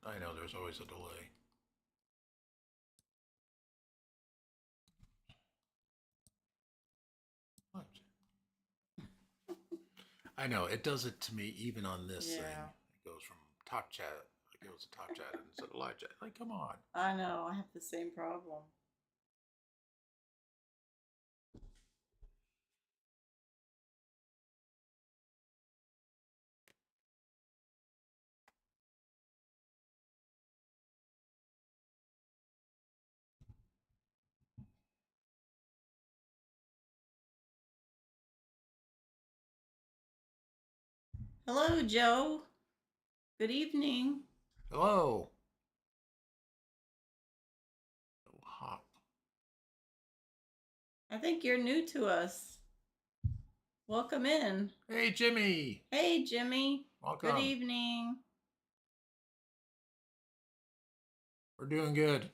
I know there's always a delay. What? I know it does it to me even on this thing. Yeah, It goes from top chat. It goes to top chat instead of live chat. Like, come on. I know. I have the same problem. Hello, Joe. Good evening. Hello. Oh, hop. I think you're new to us. Welcome in. Hey, Jimmy. Hey, Jimmy. Good Welcome. evening. We're doing good.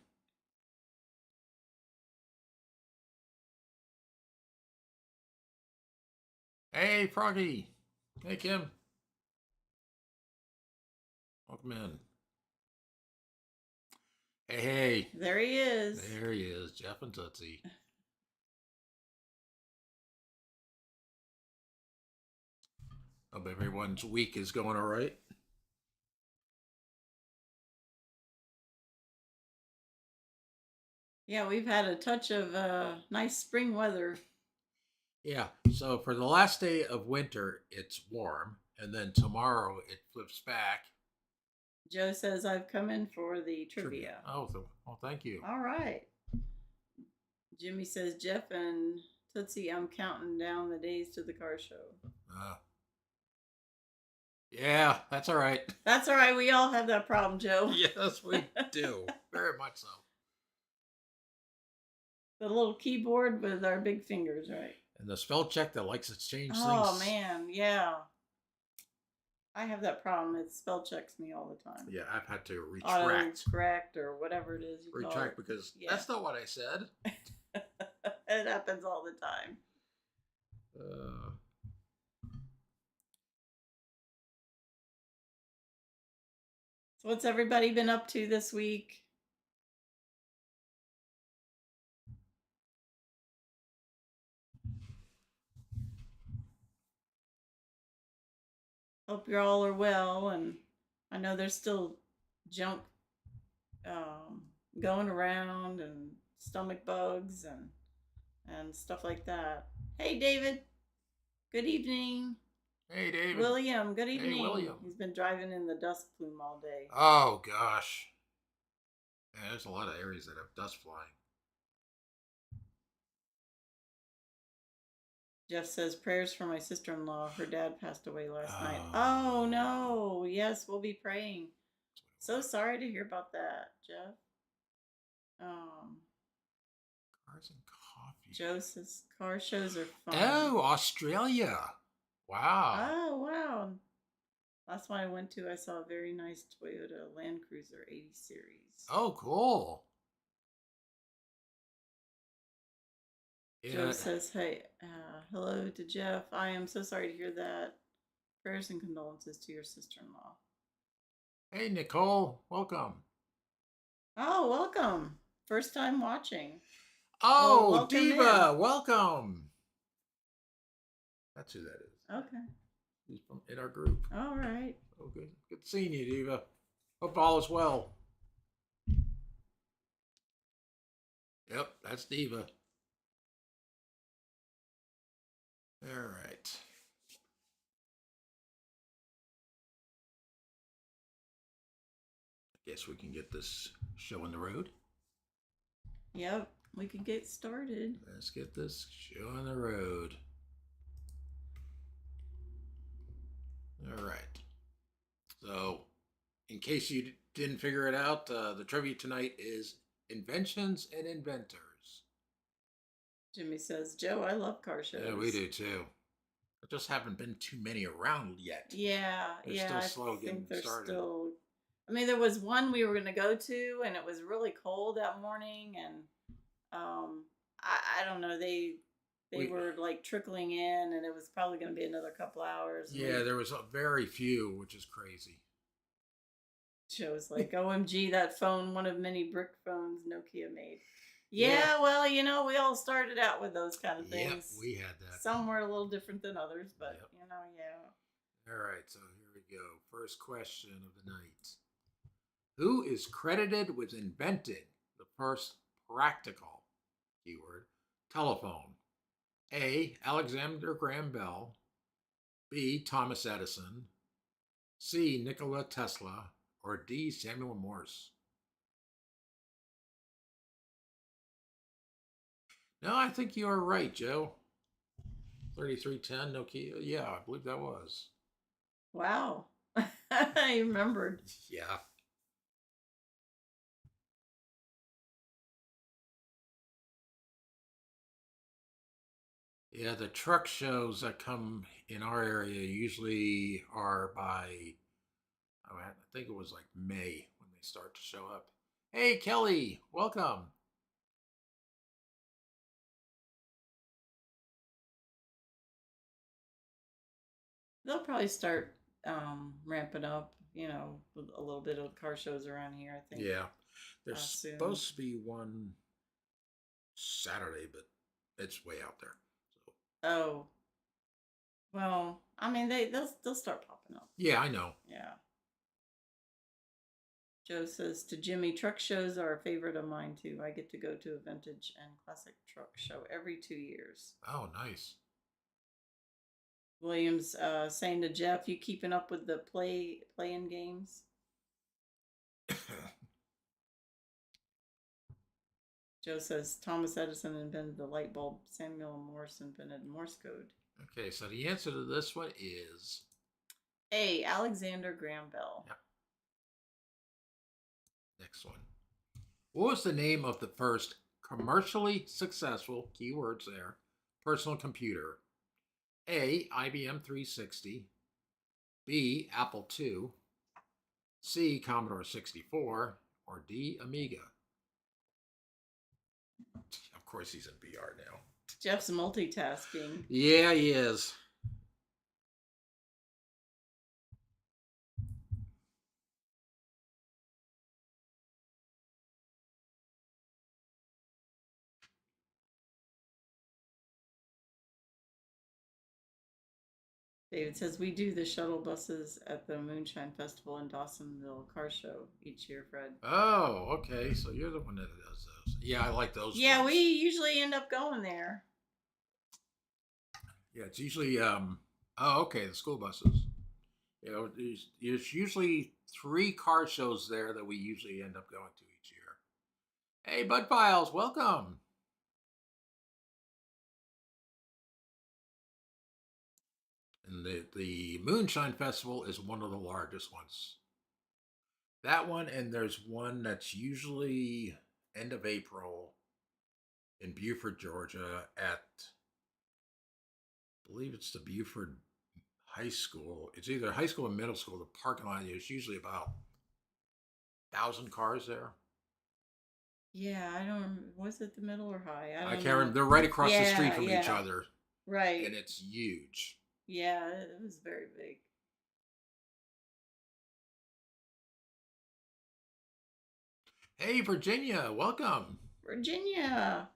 Hey, Froggy. Hey, Kim. Welcome in. Hey, hey. There he is. There he is, Jeff and Tootsie. Hope everyone's week is going all right. Yeah, we've had a touch of nice spring weather. Yeah. So for the last day of winter, it's warm, and then tomorrow it flips back. Joe says I've come in for the trivia. Oh, well, thank you. All right. Jimmy says Jeff and Tootsie, I'm counting down the days to the car show. Uh, yeah, that's all right. That's all right. We all have that problem, Joe. Yes, we do. Very much so. The little keyboard with our big fingers, right? And the spell check that likes to change Oh things. man, yeah. I have that problem. It spell checks me all the time. Yeah, I've had to Auto retract. correct or whatever it is you call Retract it. because Yeah. that's not what I said. It happens all the time. Uh, So what's everybody been up to this week? Hope you all are well, and I know there's still junk um, going around and stomach bugs and stuff like that. Hey, David. Good evening. hey, David. William. Good evening. Hey, William. He's been driving in the dust plume all day. Oh gosh. Yeah, there's a lot of areas that have dust flying. Jeff says prayers for my sister-in-law. Her dad passed away last night. Oh no. Yes, we'll be praying. So sorry to hear about that, Jeff. Um, Cars and coffee. Joe says car shows are fun. Oh, Australia. Wow. Oh wow. Last one I went to, I saw a very nice Toyota Land Cruiser 80 series. Oh, cool. Yeah. Joe says, "Hey, hello to Jeff. I am so sorry to hear that. Prayers and condolences to your sister-in-law." Hey, Nicole. Welcome. Oh, welcome. First time watching. Oh, welcome Diva. in. Welcome. That's who that is. Okay. He's from in our group. All right. Oh, good. Good seeing you, Diva. Hope all is well. Yep, that's Diva. All right. I guess we can get this show on the road. Yep, we can get started. Let's get this show on the road. All right. So, in case you didn't figure it out, the trivia tonight is inventions and inventors. Jimmy says, Joe, I love car shows. Yeah, we do too. There just haven't been too many around yet. Yeah, They're yeah. still slow I getting think they're started. still. I mean, there was one we were going to go to, and it was really cold that morning, and I don't know. They were like trickling in, and it was probably going to be another couple hours. Yeah, there was a very few, which is crazy. Joe's like, OMG, that phone, one of many brick phones Nokia made. Yeah. Yeah, well, we all started out with those kind of Yep, things. we had that. Some were a little different than others, but, Yep. yeah. All right, so here we go. First question of the night. Who is credited with inventing the first practical keyword telephone? A. Alexander Graham Bell. B. Thomas Edison. C. Nikola Tesla. Or D. Samuel Morse? No, I think you are right, Joe. 3310 Nokia. Yeah, I believe that was. Wow. I remembered. Yeah. Yeah, the truck shows that come in our area usually are by, oh, I think it was like May when they start to show up. Hey, Kelly, welcome. They'll probably start ramping up, with a little bit of car shows around here, I think, Yeah, there's soon. supposed to be one Saturday, but it's way out there. So Oh, well, I mean, they'll start popping up. yeah, I know. Yeah. Joe says to Jimmy, truck shows are a favorite of mine too. I get to go to a vintage and classic truck show every 2 years. Oh, nice. Williams saying to Jeff, you keeping up with the playing games? Joe says Thomas Edison invented the light bulb. Samuel Morse invented Morse code. Okay, so the answer to this one is A. Alexander Graham Bell. yeah. Next one. What was the name of the first commercially successful keywords there personal computer? A. IBM 360. B. Apple II. C. Commodore 64. Or D. Amiga. Of course, he's in BR now. Jeff's multitasking. Yeah, he is. David says we do the shuttle buses at the Moonshine Festival in Dawsonville car show each year, Fred. Oh, okay. So you're the one that does those. Yeah, I like those. Yeah, ones. we usually end up going there. Yeah, it's usually oh, okay, the school buses. You know, there's usually 3 car shows there that we usually end up going to each year. Hey, Bud Files, welcome. And the Moonshine Festival is one of the largest ones. That one, and there's one that's usually end of April in Beaufort, Georgia, at I believe it's the Beaufort High School. It's either high school or middle school. The parking lot is usually about 1,000 cars there. Yeah, I don't. Was it the middle or high? I I don't can't remember. know. They're right across the Yeah, street from each yeah. other, Right. and it's huge. Yeah, it was very big. Hey, Virginia, welcome. Virginia.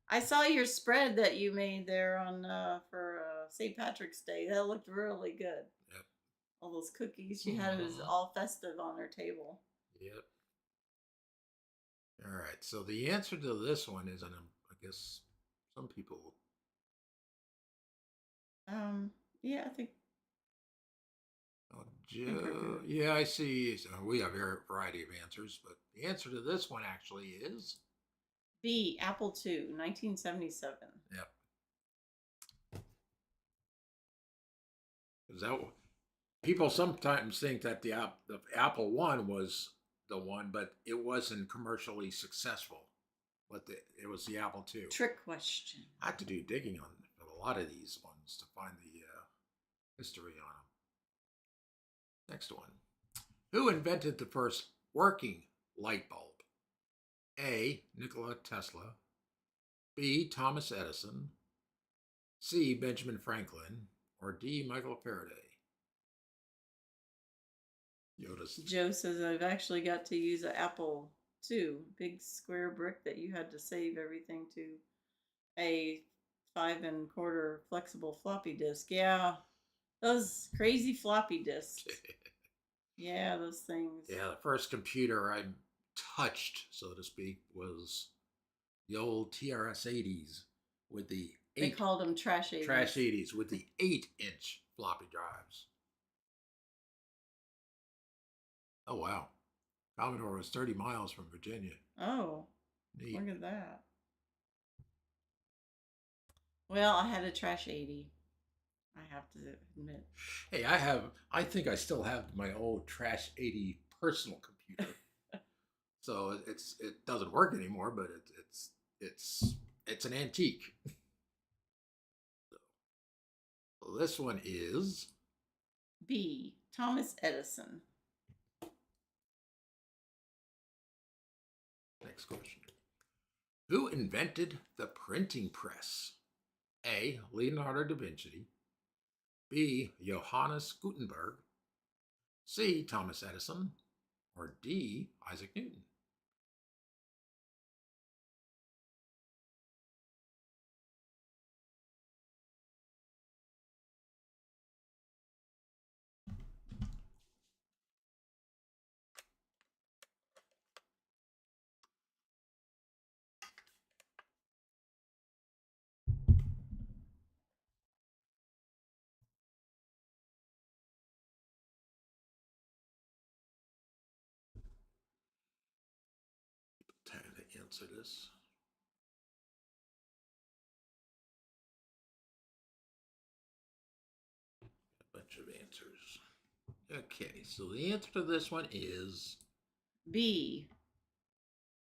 I saw your spread that you made there on for St. Patrick's Day. That looked really good. Yep. All those cookies she had, it was all festive on her table. Yep. All right. So the answer to this one is, and I guess some people. Yeah, I think. Oh, yeah, I see. So we have a variety of answers, but the answer to this one actually is B. Apple II, 1977. yep. Is that people sometimes think that the Apple One was the one, but it wasn't commercially successful. But it was the Apple II. Trick question. I had to do digging on a lot of these ones to find the history on them. Next one. Who invented the first working light bulb? A. Nikola Tesla. B. Thomas Edison. C. Benjamin Franklin. Or D. Michael Faraday? Yoda's. Joe says I've actually got to use an Apple II, big square brick that you had to save everything to a 5 1/4 flexible floppy disk. Yeah, those crazy floppy disks. Yeah, those things. Yeah, the first computer I touched, so to speak, was the old TRS-80s with the They called them trash 80s. with the 8-inch floppy drives. Oh wow, Commodore was 30 miles from Virginia. Oh, Neat. look at that. Well, I had a trash 80. I have to admit. Hey, I think I still have my old Trash 80 personal computer. So it doesn't work anymore, but it's an antique. So this one is B. Thomas Edison. next question. Who invented the printing press? A. Leonardo da Vinci. B. Johannes Gutenberg. C. Thomas Edison. Or D. Isaac Newton. Time to answer this. A bunch of answers. Okay, so the answer to this one is B.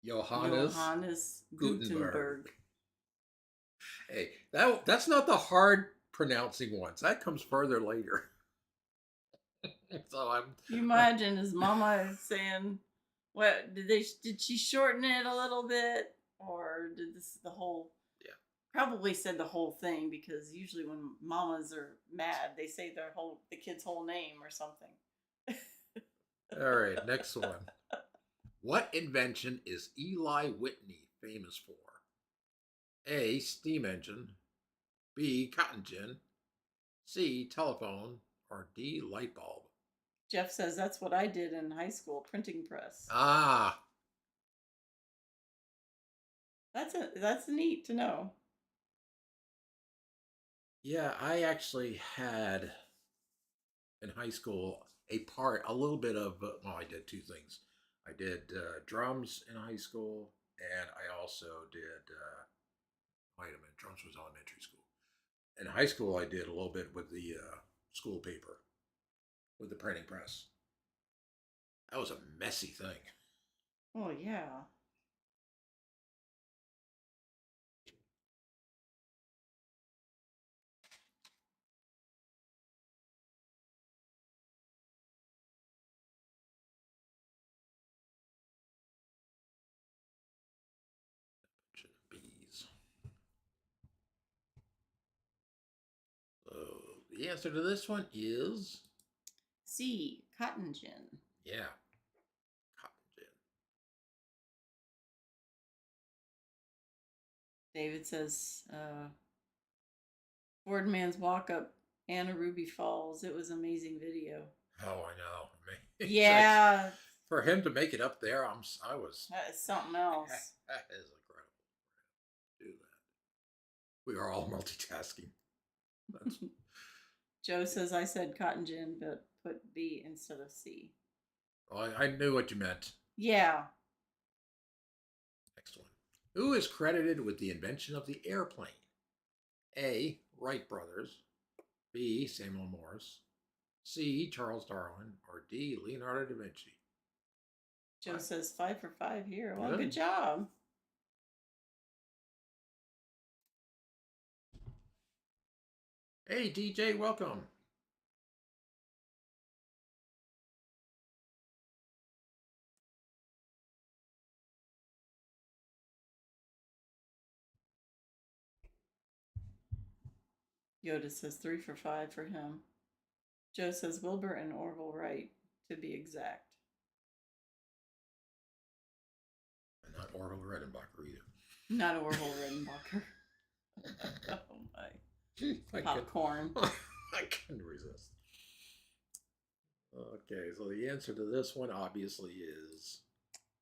Johannes Gutenberg. Hey, that's not the hard pronouncing ones. That comes further later. So You imagine his mama saying, "What did she shorten it a little bit, or did this the whole?" Yeah. Probably said the whole thing, because usually when mamas are mad, they say the kid's whole name or something. All right, next one. What invention is Eli Whitney famous for? A. Steam engine. B. Cotton gin. C. Telephone. Or D. Light bulb. Jeff says that's what I did in high school, printing press. Ah. That's neat to know. Yeah, I actually had in high school a little bit of, well, I did two things. I did drums in high school, and I also did, wait a minute, drums was elementary school. In high school, I did a little bit with the school paper, with the printing press. That was a messy thing. Oh yeah. Bees. So the answer to this one is C. Cotton gin. yeah, cotton gin. David says, Ford Man's walk up Anna Ruby Falls. It was an amazing video. Oh, I know. Yeah. For him to make it up there, I was. That is something else. That is incredible. Do that. We are all multitasking. Joe says I said cotton gin, but put B instead of C. Well, I knew what you meant. Yeah. Next one. Who is credited with the invention of the airplane? A. Wright brothers. B. Samuel Morse. C. Charles Darwin. Or D. Leonardo da Vinci. Joe says 5 for 5 here. Well, good job. Hey, DJ, welcome. Yoda says 3 for 5 for him. Joe says Wilbur and Orville Wright. to be exact. And not Orville Redenbacher either. Not Orville Redenbacher. Oh my. I Popcorn. I couldn't resist. Okay, so the answer to this one obviously is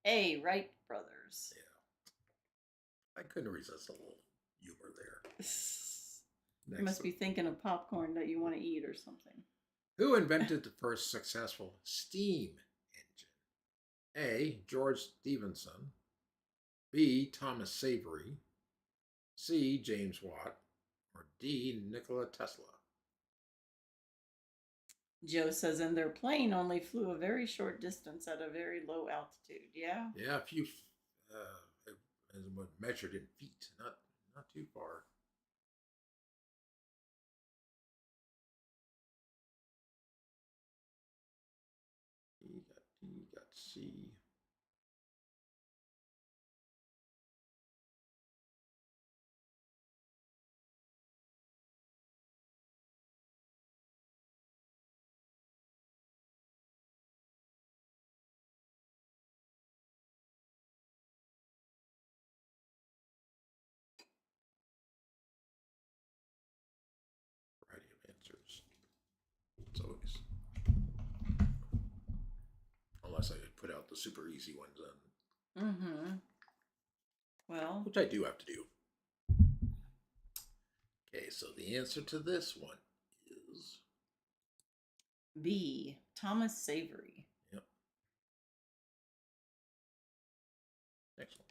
A. Wright brothers. I couldn't resist a little humor there. You must be thinking of popcorn that you want to eat or something. Who invented the first successful steam engine? A. George Stephenson. B. Thomas Savery. C. James Watt. Or D. Nikola Tesla. Joe says, and their plane only flew a very short distance at a very low altitude. Yeah. Yeah, a few, as measured in feet, not too far. D got C. Variety of answers. It's always, unless I put out the super easy ones then. Mm-hmm. Well, which I do have to do. Okay, so the answer to this one is B. Thomas Savery. Yep. Next one.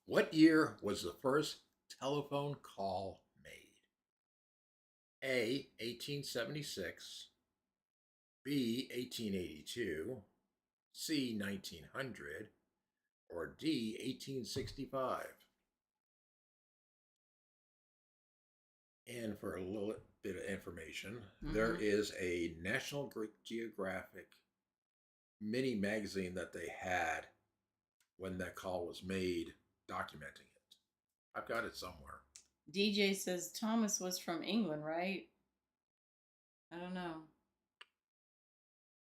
What year was the first telephone call made? A. 1876. B. 1882. C. 1900. Or D. 1865. And for a little bit of information, there is a National Geographic mini magazine that they had when that call was made, documenting it. I've got it somewhere. DJ says Thomas was from England, right? I don't know.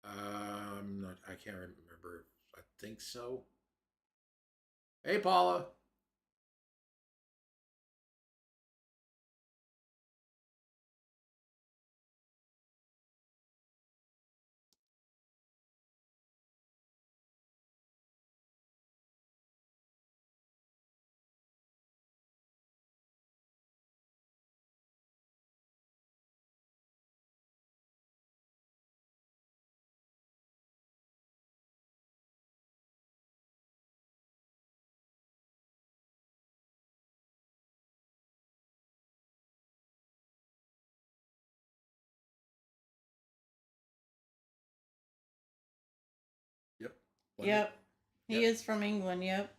I can't remember. I think so. Hey, Paula. Yep. Yep. He is from England, yep.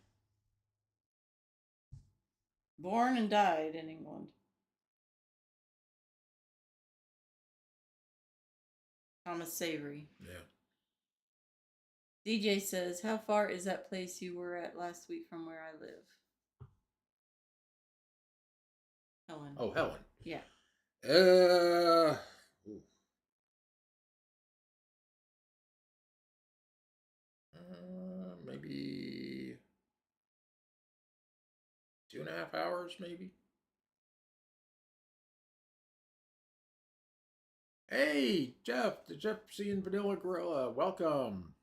Born and died in England. Thomas Savery. Yeah. DJ says, how far is that place you were at last week from where I live? Helen. Oh, Helen. Yeah. Maybe 2.5 hours, maybe. Hey, Jeff, the Gypsy and Vanilla Gorilla, welcome.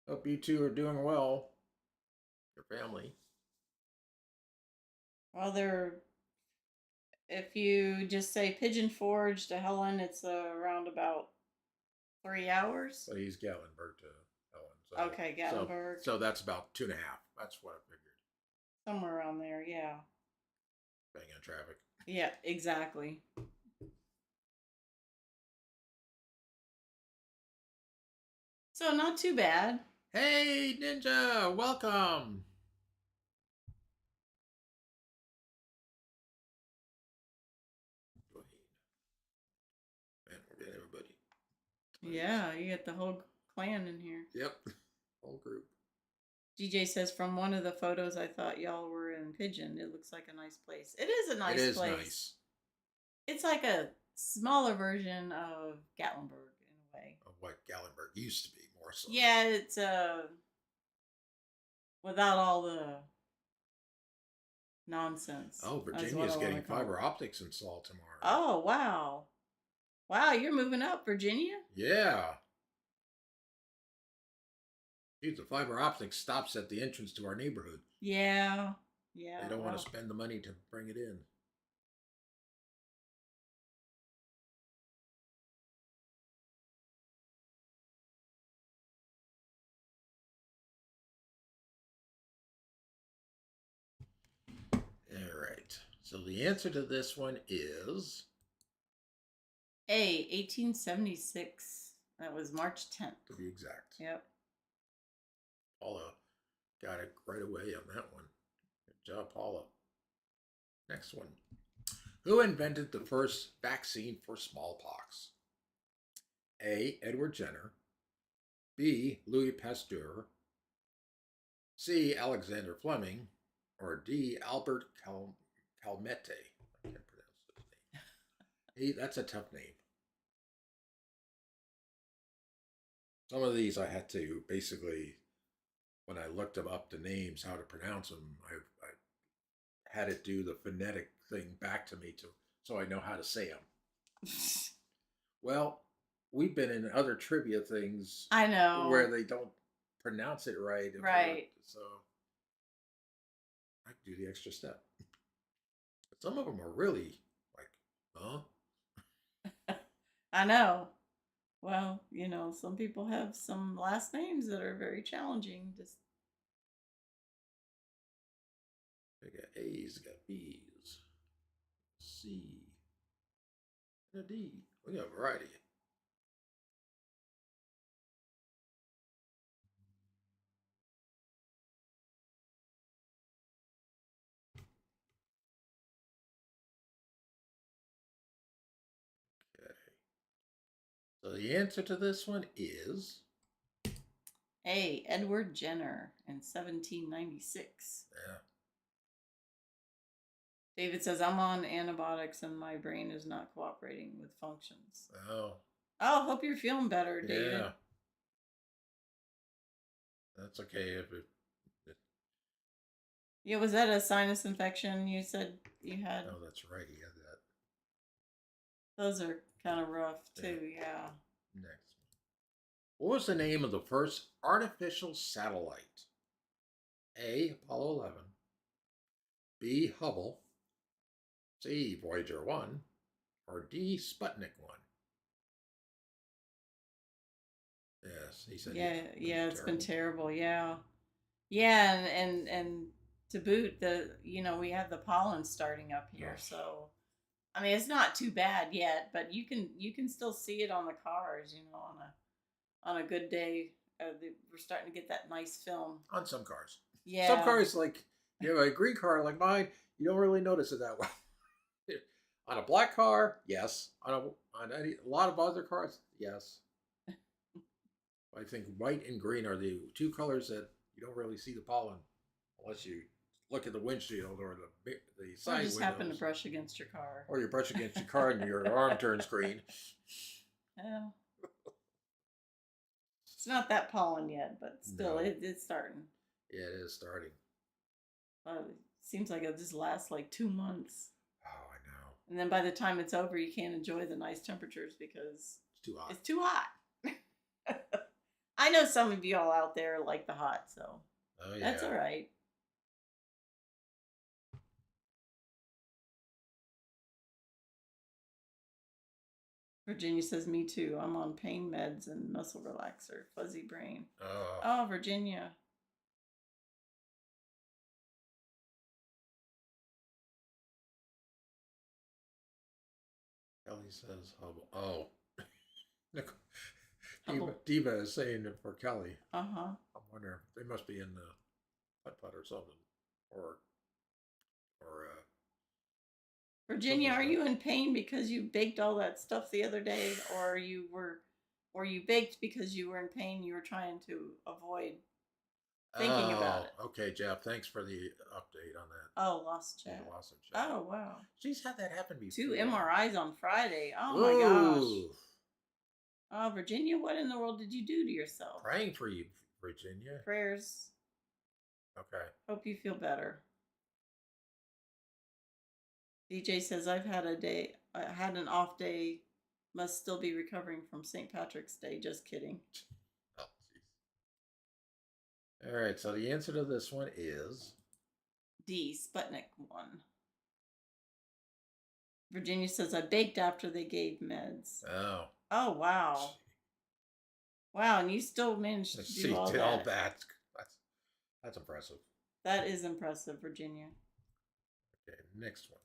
Hope you two are doing well. Your family. Well, if you just say Pigeon Forge to Helen, it's around about 3 hours. But he's Gatlinburg to Helen. So, okay, Gatlinburg. So that's about 2.5. That's what I figured. Somewhere around there, yeah. Bang on traffic. Yeah, exactly. So not too bad. Hey, Ninja, welcome. Man, we're getting everybody. Yeah, you get the whole clan in here. Yep, whole group. DJ says, from one of the photos, I thought y'all were in Pigeon. It looks like a nice place. It is a nice place. It is nice. It's like a smaller version of Gatlinburg in a way. Of what Gallenberg used to be, more so. Yeah, it's without all the nonsense. Oh, That's what Virginia's I want getting to call fiber it. optics installed tomorrow. Oh wow, wow! You're moving up, Virginia. Yeah. Dude, the fiber optic stops at the entrance to our neighborhood. Yeah, yeah. They don't want to Well, spend the money to bring it in. All right. So the answer to this one is A, 1876. That was March 10th. to be exact. Yep. Paula got it right away on that one. Good job, Paula. Next one. Who invented the first vaccine for smallpox? A. Edward Jenner. B. Louis Pasteur. C. Alexander Fleming. Or D. Albert Calmette. I can't pronounce his name. That's a tough name. Some of these I had to basically, when I looked them up, the names, how to pronounce them, I had it do the phonetic thing back to me so I know how to say them. Well, we've been in other trivia things I know. where they don't pronounce it right. Right. So I do the extra step. But some of them are really like, huh? I know. Well, some people have some last names that are very challenging. Just They got A's, got B's, C, and a D. We got a variety. Okay. So the answer to this one is A, Edward Jenner in 1796. yeah. David says, I'm on antibiotics and my brain is not cooperating with functions. Oh, Oh, hope you're feeling better, David. yeah. That's okay if Yeah, was that a sinus infection you said you had? oh, that's right. He had that. Those are kind of rough too, yeah. Next. What was the name of the first artificial satellite? A. Apollo 11. B. Hubble. C. Voyager 1. Or D. Sputnik 1. Yes, he said. Yeah, yeah, it's been terrible, yeah. Yeah, and to boot we have the pollen starting up here, so I mean it's not too bad yet, but you can still see it on the cars, on a good day. We're starting to get that nice film. On some cars. Yeah. Some cars, like you have a green car like mine, you don't really notice it that well. On a black car, yes. On a lot of other cars, yes. I think white and green are the two colors that you don't really see the pollen unless you look at the windshield or the side Or just windows. happen to brush against your car. Or you brush against your car and your arm turns green. Yeah. It's not that pollen yet, but still, No. it's starting. Yeah, it is starting. It seems like it'll just last like 2 months. Oh, I know. And then by the time it's over, you can't enjoy the nice temperatures because It's too hot. it's too hot. I know some of you all out there like the hot, so Oh, yeah. that's all right. Virginia says, me too. I'm on pain meds and muscle relaxer, fuzzy brain. Oh, Virginia. Kelly says Hubble. Oh. Hubble. Diva is saying it for Kelly. Uh-huh. I'm wondering, they must be in the putt-putt or something. Or Virginia, something are like you in pain because you baked all that stuff the other day, or you baked because you were in pain? You were trying to avoid thinking about it. Okay, Jeff. Thanks for the update on that. Oh, lost Yeah, chat. loss of chat. Oh, wow. She's had that happen before. 2 MRIs on Friday. Oh, my gosh. Ooh. Oh, Virginia, what in the world did you do to yourself? Praying for you, Virginia. Prayers. Okay. Hope you feel better. DJ says, I had an off day, must still be recovering from St. Patrick's Day. Just kidding. Oh, jeez. All right, so the answer to this one is D, Sputnik 1. Virginia says, I baked after they gave meds. oh. Oh, wow. Wow, and you still managed to She do all did that. all that. That's impressive. That is impressive, Virginia. Okay, next one.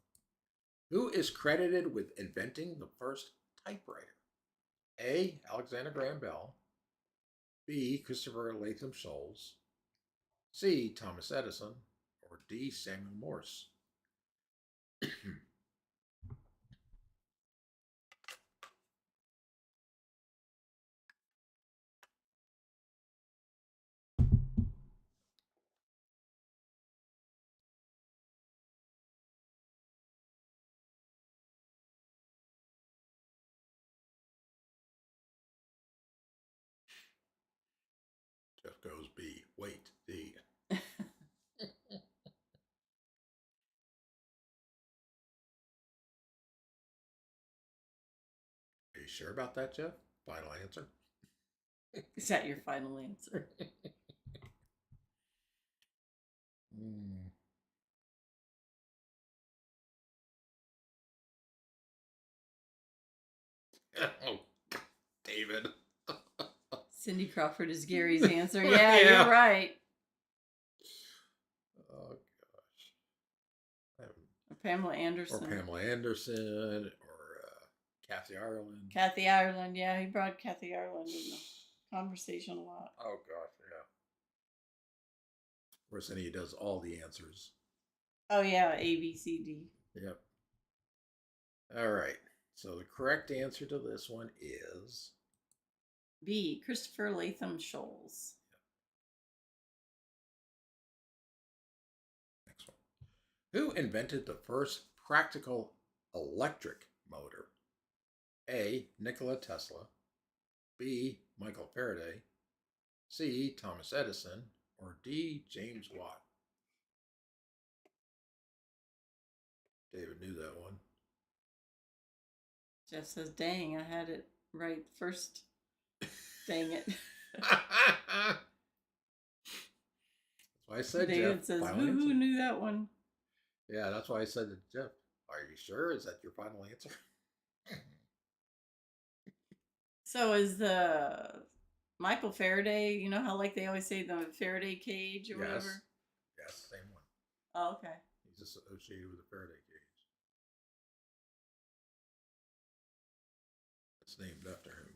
Who is credited with inventing the first typewriter? A. Alexander Graham Bell. B. Christopher Latham Scholes. C. Thomas Edison. Or D. Samuel Morse. Jeff goes B. Wait, D. Are you sure about that, Jeff? Final answer? Is that your final answer? Hmm. Oh, David. Cindy Crawford is Gary's answer. Yeah, Yeah. you're right. Oh, gosh. Or Pamela Anderson. Or Pamela Anderson. Or Kathy Ireland. Kathy Ireland. Yeah, he brought Kathy Ireland in the conversation a lot. Oh, gosh, yeah. Of course, then he does all the answers. Oh, yeah, A, B, C, D. Yep. All right. So the correct answer to this one is B, Christopher Latham Scholes. next one. Who invented the first practical electric motor? A. Nikola Tesla. B. Michael Faraday. C. Thomas Edison. Or D. James Watt. David knew that one. Jeff says, dang, I had it right first. Dang it. That's why I said David Jeff. says, Final who answer. knew that one? Yeah, that's why I said to Jeff, are you sure? Is that your final answer? So is the Michael Faraday, you know how like they always say the Faraday cage or Yes. whatever? Yes, same one. Oh, okay. He's associated with the Faraday cage. It's named after him.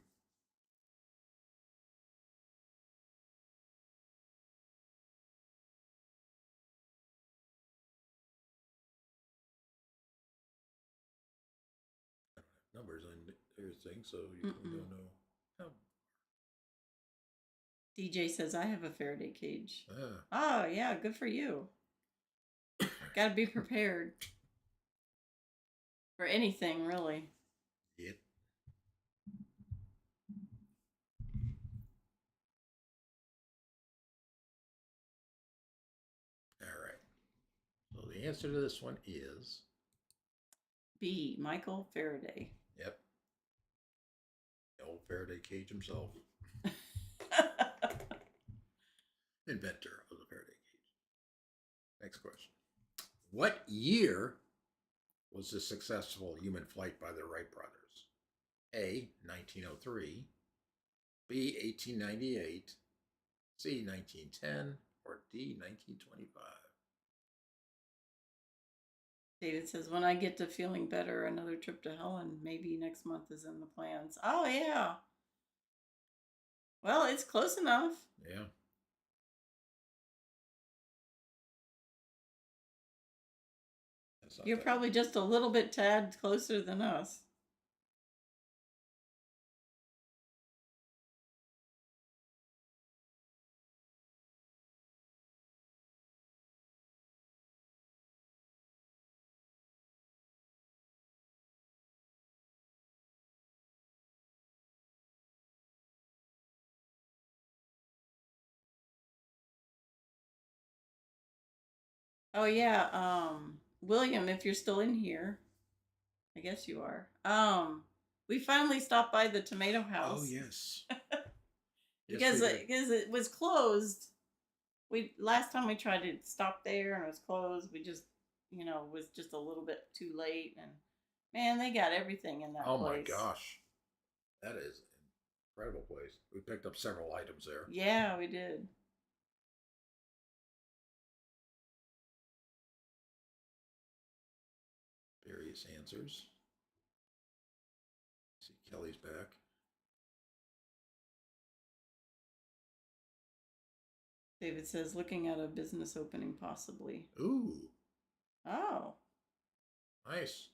Numbers on everything, so we don't know how. DJ says, I have a Faraday cage. Ah. Oh, yeah, good for you. Got to be prepared for anything, really. Yep. All right. So the answer to this one is B, Michael Faraday. yep. The old Faraday cage himself. Inventor of the Faraday cage. Next question. What year was the successful human flight by the Wright brothers? A. 1903. B. 1898. C. 1910. Or D. 1925. David says, when I get to feeling better, another trip to Helen, maybe next month is in the plans. Oh, yeah. Well, it's close enough. Yeah. You're probably just a little bit tad closer than us. Oh yeah, William, if you're still in here, I guess you are. We finally stopped by the tomato Oh, house yes. Yes, because we did. it was closed. We last time we tried to stop there and it was closed. We just was just a little bit too late, and man, they got everything in that Oh, my place. gosh. That is an incredible place. We picked up several items there. Yeah, we did. Various answers. See, Kelly's back. David says looking at a business opening possibly. Ooh, Oh, nice.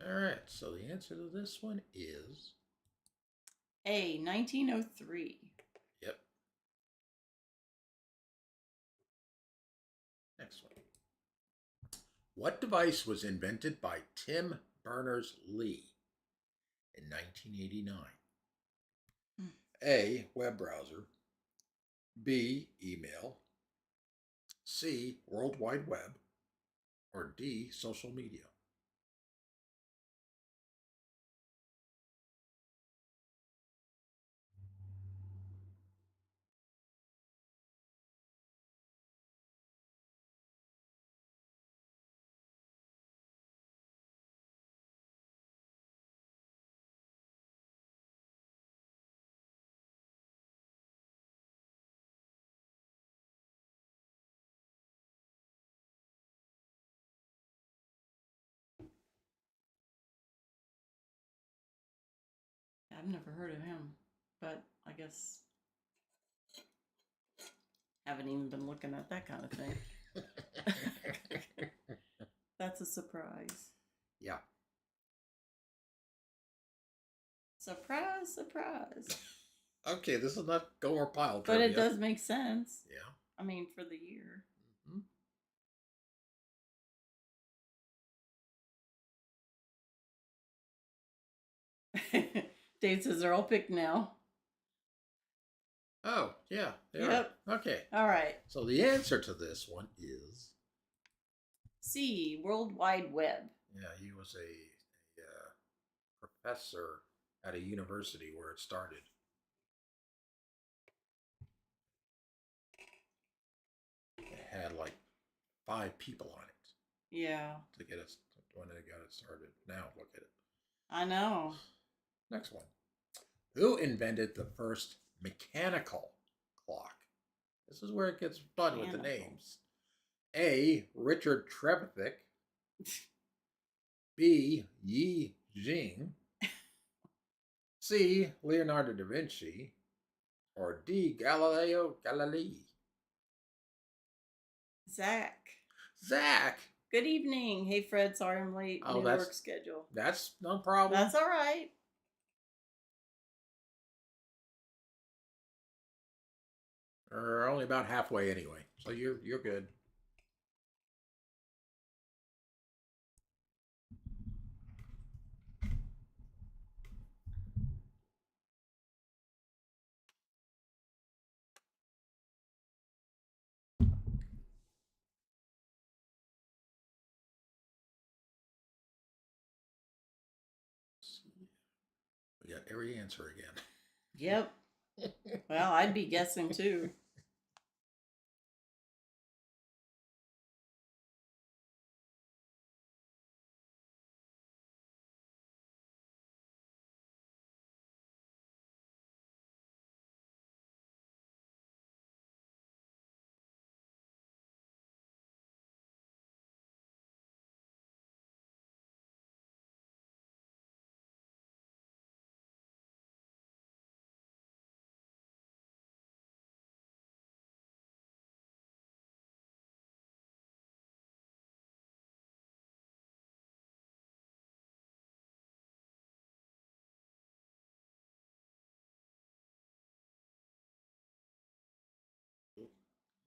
All right, so the answer to this one is A, 1903. yep. Next one. What device was invented by Tim Berners-Lee in 1989? A. Web browser. B. Email. C. World Wide Web. Or D. Social media. I've never heard of him, but I guess haven't even been looking at that kind of thing. That's a surprise. Yeah. Surprise, surprise. Okay, this is not Gomer Pyle But trivia. it does make sense. Yeah. I mean, for the year. Mm-hmm. Dave says they're all picked now. Oh, yeah, they Yep. are. Okay. All right. So the answer to this one is C, World Wide Web. yeah, he was a professor at a university where it started. It had like 5 people on it Yeah. to get it when they got it started. Now look at it. I know. Next one. Who invented the first mechanical clock? This is where it gets fun with the Mechanical. names. A. Richard Trevithick. B. Yi Jing. C. Leonardo da Vinci. Or D. Galileo Galilei. Zach. Zach. Good evening. Hey, Fred. Sorry I'm late. Oh, New work schedule. That's no problem. That's all right. We're only about halfway anyway, so you're good. We got every answer again. Yep. Well, I'd be guessing too.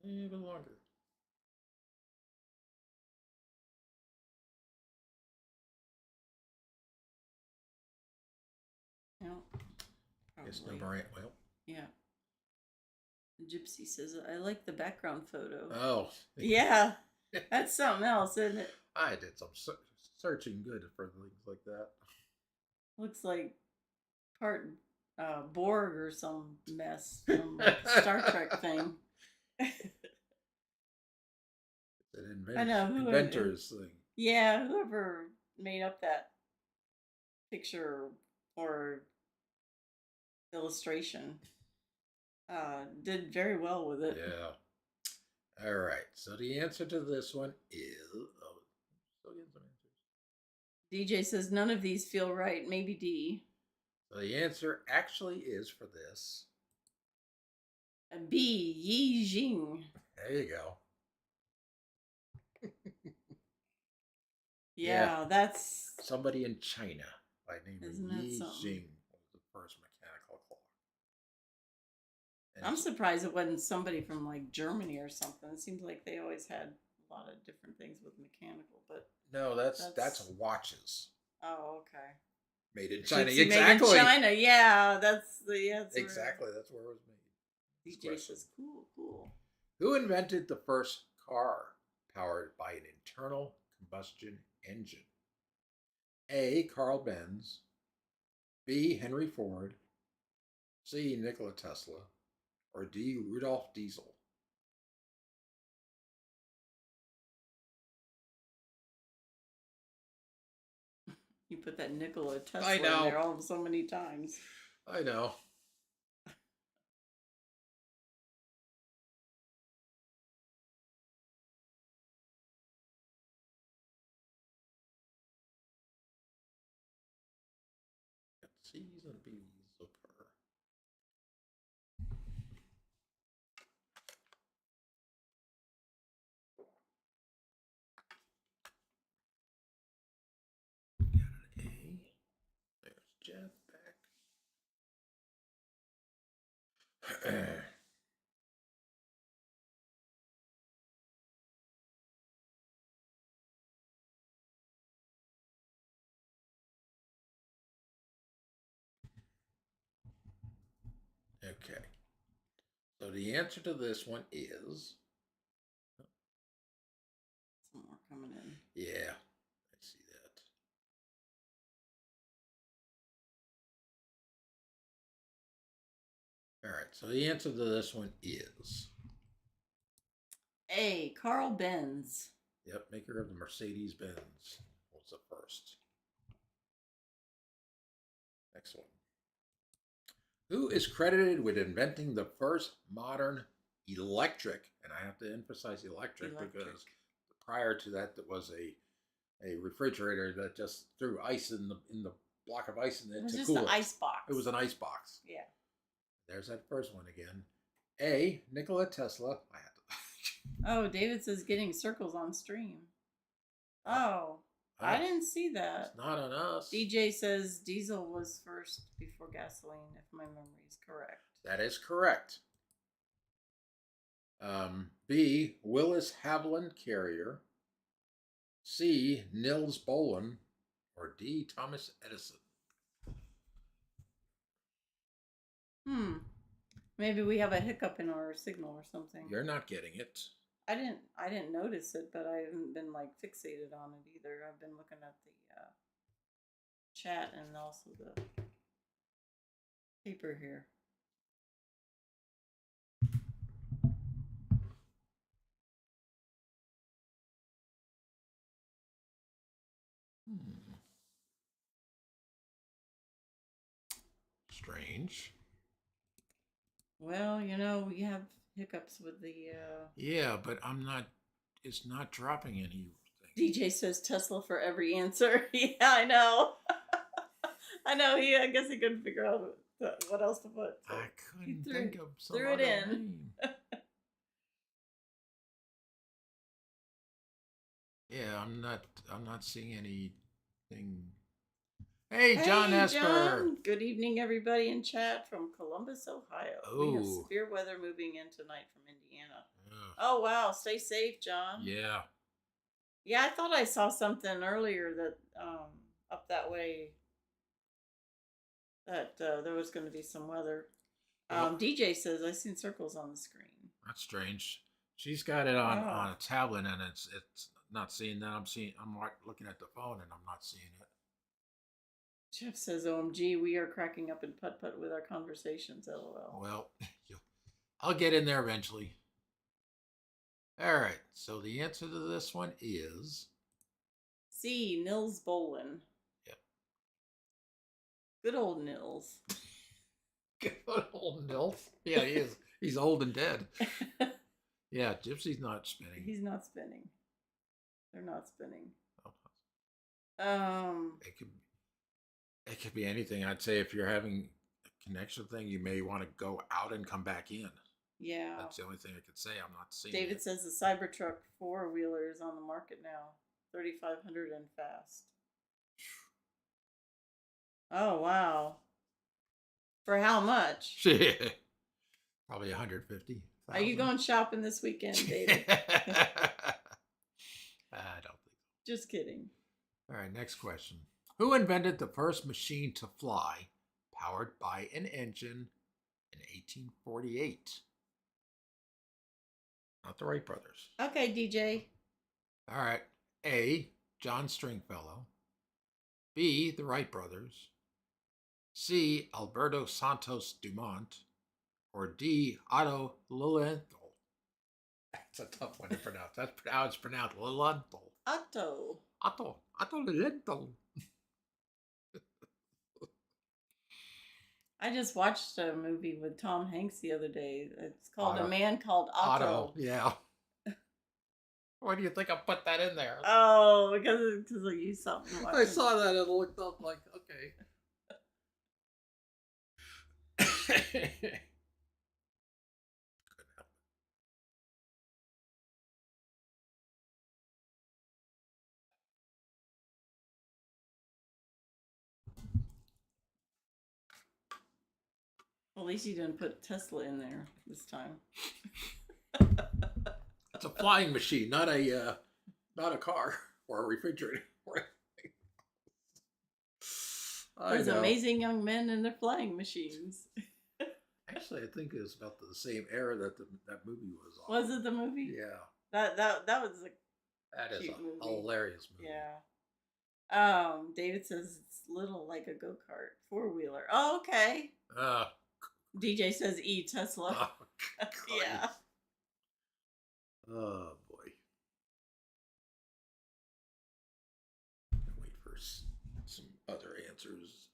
Even longer. No, Yes, no, probably. Brian. Well, Yeah. Gypsy says, I like the background photo. oh, Yeah, that's something else, isn't it? I did some searching good for things like that. Looks like part Borg or some mess from like a Star Trek thing. It's an I know who inventor's thing. yeah, whoever made up that picture or illustration did very well with it. Yeah. All right. So the answer to this one is. Oh, still getting some answers. DJ says none of these feel right. Maybe D. So the answer actually is for this. B. Yi Jing. There you go. Yeah, that's somebody in China by the name isn't of that Yi something? Jing was the first mechanical clock. And I'm surprised it wasn't somebody from like Germany or something. It seems like they always had a lot of different things with mechanical, but no, that's watches oh, okay. made in China. Gypsy Exactly. made in China, yeah. That's the answer. Exactly. That's where it was made. DJ says cool. Who invented the first car powered by an internal combustion engine? A. Carl Benz. B. Henry Ford. C. Nikola Tesla. Or D. Rudolf Diesel. You put that Nikola Tesla I know. in there all so many times. I know. C's and B's of her. Got an A. There's Jeff back. Okay. So the answer to this one is. Some more coming in. Yeah, I see that. All right. So the answer to this one is. A. Carl Benz. Yep, maker of the Mercedes Benz was the first. Next one. Who is credited with inventing the first modern electric? And I have to emphasize electric. Because prior to that, there was a refrigerator that just threw ice in the block of ice in it. It was to just cool an it. ice box. It was an ice box. Yeah. There's that first one again. A. Nikola Tesla. I had to. Oh, David says getting circles on stream. Oh, I didn't see that. It's not on us. DJ says diesel was first before gasoline, if my memory is correct. That is correct. B. Willis Haviland Carrier. C. Nils Bohlin. Or D. Thomas Edison. Maybe we have a hiccup in our signal or something. You're not getting it. I didn't notice it, but I haven't been like fixated on it either. I've been looking at the chat and also the paper here. Strange. Well, we have hiccups with the Yeah, but it's not dropping anything. DJ says Tesla for every answer. Yeah, I know. I know. I guess he couldn't figure out what else to put. So I couldn't think of some threw it other in. name. Yeah, I'm not seeing anything. Hey, John Esper. John. Good evening, everybody in chat from Columbus, Ohio. We have Oh. severe weather moving in tonight from Indiana. Oh. Oh wow, stay safe, John. Yeah. Yeah, I thought I saw something earlier that up that way that there was going to be some weather. Well, DJ says I seen circles on the screen. that's strange. She's got it Oh. on a tablet, and it's not seeing that. I'm like looking at the phone, and I'm not seeing it. Jeff says, "OMG, we are cracking up in putt putt with our conversations." LOL. Well, I'll get in there eventually. All right. So the answer to this one is C. Nils Bolin. yep. Good old Nils. Good old Nils. Yeah, he is. He's old and dead. Yeah, Gypsy's not spinning. He's not spinning. They're not spinning. Oh. It could be anything. I'd say if you're having a connection thing, you may want to go out and come back in. Yeah. That's the only thing I could say. I'm not seeing David it. says the Cybertruck 4-wheeler is on the market now. 3,500 and fast. Oh, wow. For how much? Probably 150. Are you going shopping this weekend, David? I don't think so. Just kidding. All right, next question. Who invented the first machine to fly powered by an engine in 1848? Not the Wright brothers. Okay, DJ. All right. A. John Stringfellow. B. The Wright brothers. C. Alberto Santos Dumont. Or D. Otto Lilienthal. That's a tough one to pronounce. That's how it's pronounced. Lilienthal. Otto. Otto Lilienthal. I just watched a movie with Tom Hanks the other day. It's called Otto. A Man Called Otto. Yeah. Why do you think I put that in there? Oh, because I used something. I saw that and it looked up like, okay. Well, at least you didn't put Tesla in there this time. It's a flying machine, not a car or a refrigerator. Those amazing young men and their flying machines. Actually, I think it was about the same era that that movie was on. Was it the movie? Yeah. That was a That is cute a movie. hilarious movie. Yeah. David says it's little like a go-kart 4-wheeler. Oh, okay. DJ says E Tesla. Oh, yeah. Oh boy. Wait for some other answers.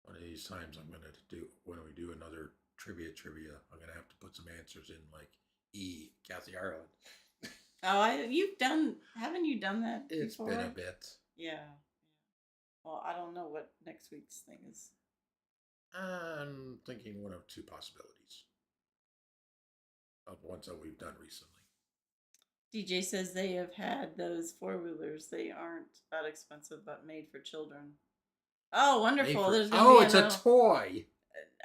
One of these times I'm gonna do when we do another trivia, I'm gonna have to put some answers in like E, Kathy Ireland. Oh, haven't you done that before? It's been a bit. Yeah. Well, I don't know what next week's thing is. I'm thinking one of two possibilities of ones that we've done recently. DJ says they have had those 4-wheelers. They aren't that expensive, but made for children. Oh, wonderful! There's gonna be it's a toy,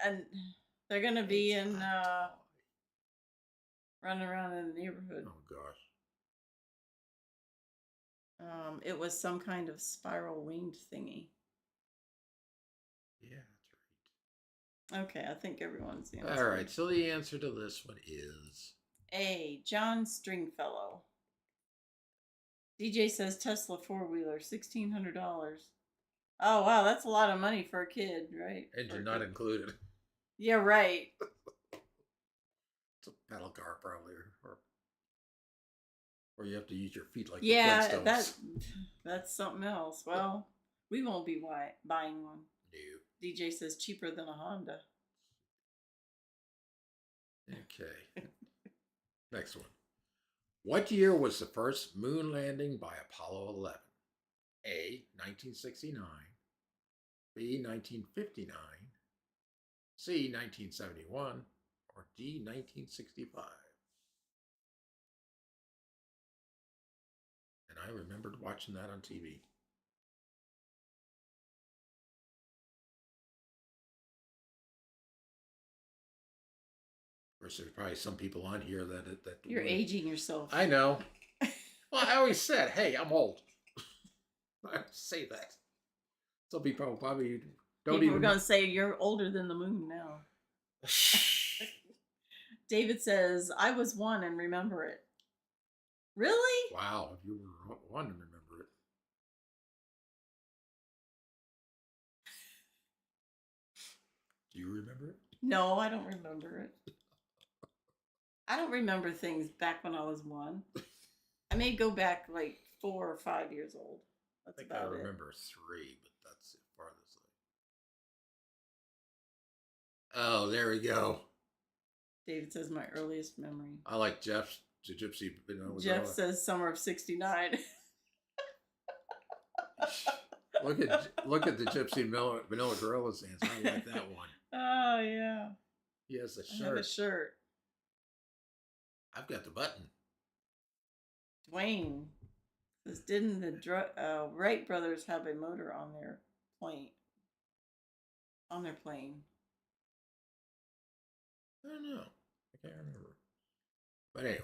and they're gonna be in running around in the neighborhood. Oh gosh. It was some kind of spiral winged thingy. Yeah, that's right. Okay, I think everyone's answering. All right, so the answer to this one is A. John Stringfellow. DJ says Tesla 4-wheeler, $1,600. Oh wow, that's a lot of money for a kid, right? engine not included. Yeah, right. It's a pedal car probably, or you have to use your feet like the Flintstones. That's something else. Well, we won't be buying one. No. DJ says cheaper than a Honda. Okay. Next one. What year was the first moon landing by Apollo 11? A. 1969. B. 1959. C. 1971. Or D. 1965. remembered watching that on TV. Of course, there's probably some people on here that You're aging yourself. I know. Well, I always said, "Hey, I'm old." I say that. Some people probably don't People even. are going to say you're older than the moon now. David says, "I was one and remember it." Really? Wow, if you were one to remember it. Do you remember it? No, I don't remember it. I don't remember things back when I was one. I may go back like 4 or 5 years old. That's I think about I it. remember 3, but that's the farthest. Oh, there we go. David says my earliest memory. I like Jeff's Gypsy. Jeff says summer of '69. Look at the Gypsy Vanilla Gorillas dance. I like that one. Oh yeah. He has a I shirt. have a shirt. I've got the button. Dwayne says, "Didn't the Wright brothers have a motor on their plane?" On their plane. I don't know. I can't remember. But anyway,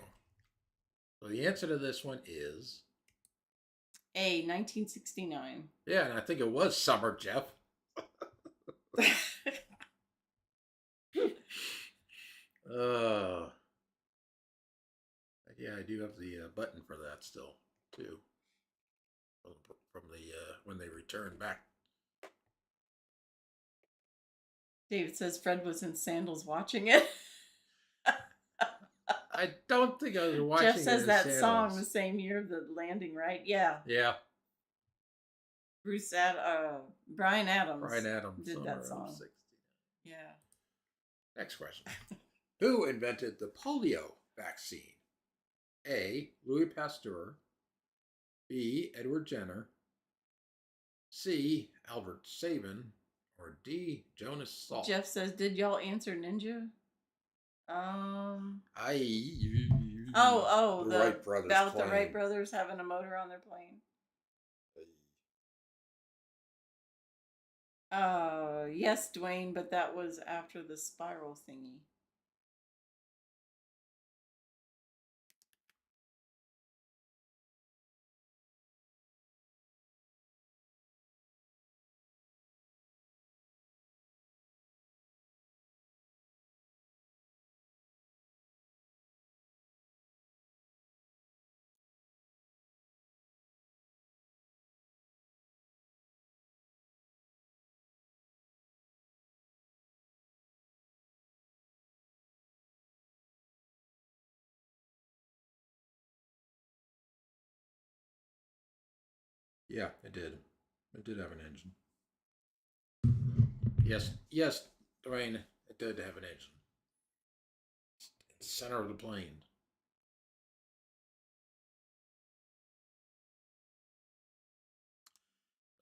so the answer to this one is A, 1969. Yeah, and I think it was summer, Jeff. Yeah, I do have the button for that still, too. From the when they returned back. David says Fred was in sandals watching it. I don't think I was watching. Jeff says that sandals. song the same year of the landing, right? Yeah. Yeah. Brian Adams. Brian Adams did that song. 60. Yeah. Next question. Who invented the polio vaccine? A. Louis Pasteur. B. Edward Jenner. C. Albert Sabin. Or D. Jonas Salk. Jeff says, "Did y'all answer Ninja?" The Wright brothers about plane. the Wright brothers having a motor on their plane. Yes, Dwayne, but that was after the spiral thingy. Yeah, it did. It did have an engine. Yes, Dwayne, it did have an engine. Center of the plane.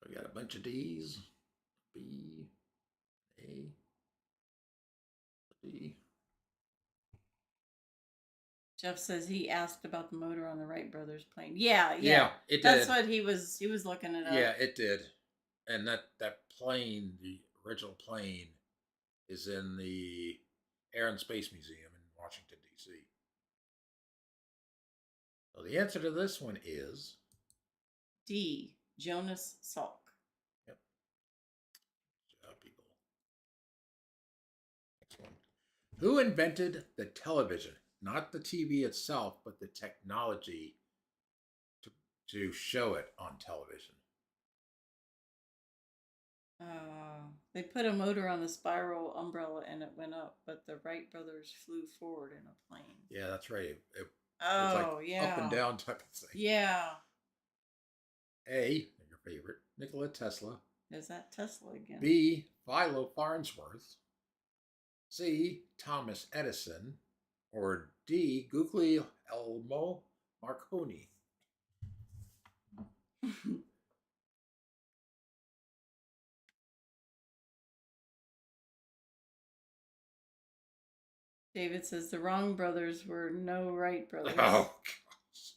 We got a bunch of D's. B, A, D. Jeff says he asked about the motor on the Wright brothers plane. Yeah, it did. That's what he was looking it up. Yeah, it did. And that plane, the original plane, is in the Air and Space Museum in Washington, D.C. So the answer to this one is D. Jonas Salk. Yep. Good job, people. Next one. Who invented the television? Not the TV itself, but the technology to show it on television. They put a motor on the spiral umbrella and it went up, but the Wright brothers flew forward in a plane. Yeah, that's right. It Oh, like yeah. up and down type of thing. Yeah. A, your favorite, Nikola Tesla. Is that Tesla again? B, Philo Farnsworth. C, Thomas Edison. Or D, Guglielmo Marconi. David says the wrong brothers were no Wright brothers. Oh, gosh.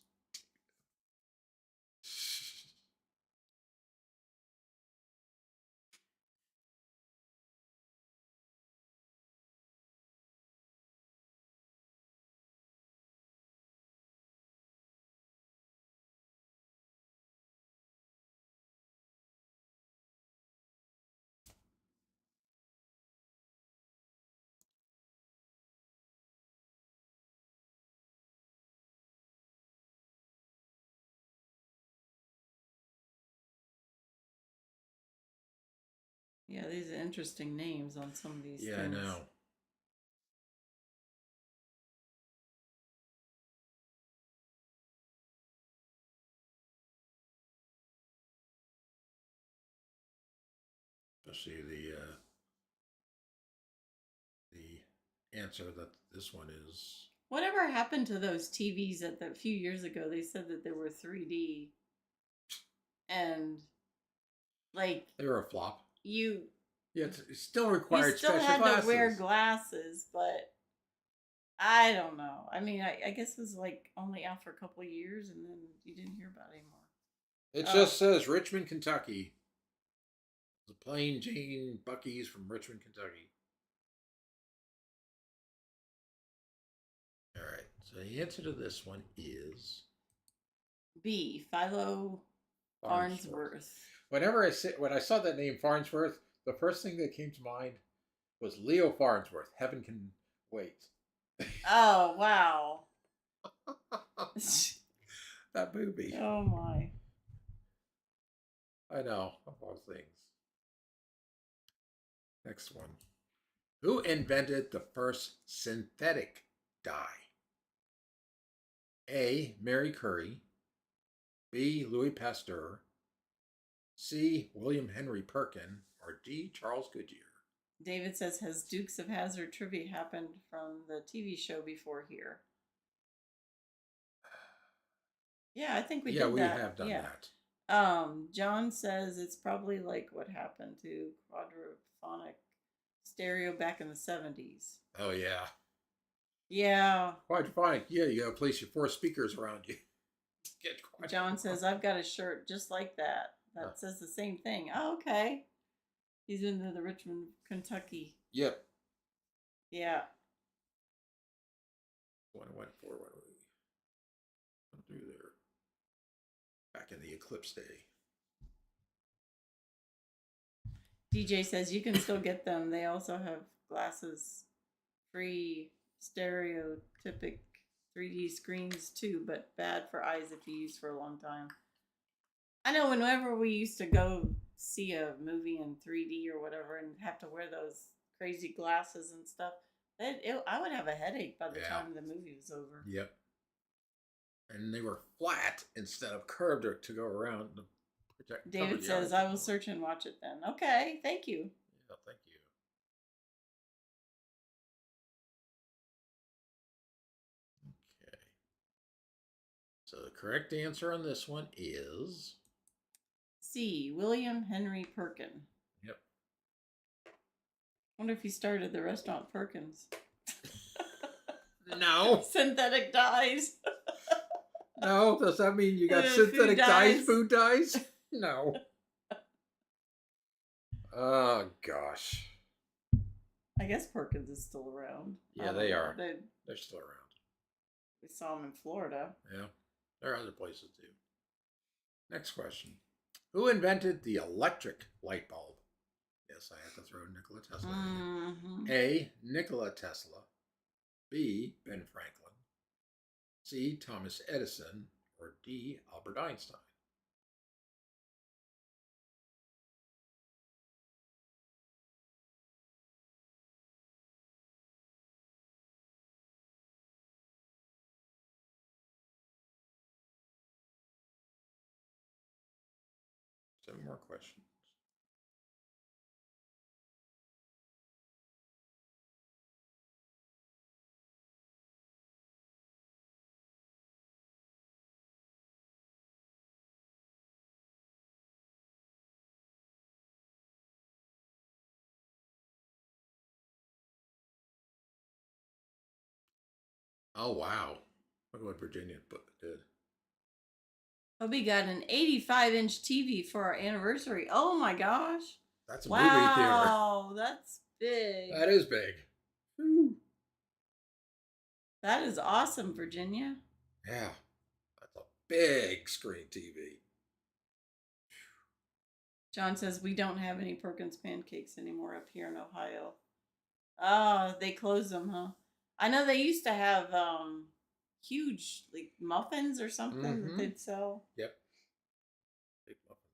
Yeah, these are interesting names on some of these Yeah, I things. know. Especially the answer that this one is. Whatever happened to those TVs that a few years ago they said that they were 3D and like They were a flop. you Yeah, it still you required still special had glasses. to wear glasses, but I don't know. I mean, I guess it was like only out for a couple of years and then you didn't hear about it anymore. It Oh, just says Richmond, Kentucky. The plain Jane Bucky's from Richmond, Kentucky. All right. So the answer to this one is B. Philo Farnsworth. when I saw that name Farnsworth, the first thing that came to mind was Leo Farnsworth. Heaven can wait. Oh, wow. That movie. Oh, my. I know, of all things. Next one. Who invented the first synthetic dye? A. Mary Curie. B. Louis Pasteur. C. William Henry Perkin. Or D. Charles Goodyear. David says, has Dukes of Hazzard trivia happened from the TV show before here? Yeah, I think we did that. Yeah, we have done that. John says it's probably like what happened to quadraphonic stereo back in the 70s. Oh, yeah. Yeah. Quadraphonic. Yeah, you got to place your 4 speakers around you. John says, I've got a shirt just like that. That says the same thing. Oh, okay. He's in the Richmond, Kentucky. Yep. Yeah. What I went for, what do we do there? Back in the eclipse day. DJ says you can still get them. They also have glasses, free stereotypic 3D screens too, but bad for eyes if you use for a long time. I know whenever we used to go see a movie in 3D or whatever and have to wear those crazy glasses and stuff, I would have a headache by the time the movie was over. Yep. And they were flat instead of curved to go around. David says, I will search and watch it then. Okay, thank you. Yeah, thank you. Okay. So the correct answer on this one is C. William Henry Perkin. Yep. Wonder if he started the restaurant Perkins. No. Synthetic dyes. No, does that mean you got synthetic dyes, food dyes? No. Oh, gosh. I guess Perkins is still around. Yeah, they are. They're still around. We saw them in Florida. Yeah, there are other places too. Next question. Who invented the electric light bulb? Yes, I have to throw Nikola Tesla in. A. Nikola Tesla. B. Ben Franklin. C. Thomas Edison. Or D. Albert Einstein. Seven more questions. Oh, wow. Look what Virginia did. Hubby got an 85-inch TV for our anniversary. Oh my gosh. That's a movie theater. Wow, that's big. That is big. Woo. That is awesome, Virginia. Yeah, that's a big screen TV. John says we don't have any Perkins pancakes anymore up here in Ohio. Oh, they closed them, huh? I know they used to have huge like muffins or something that they'd sell. Yep. Big muffins.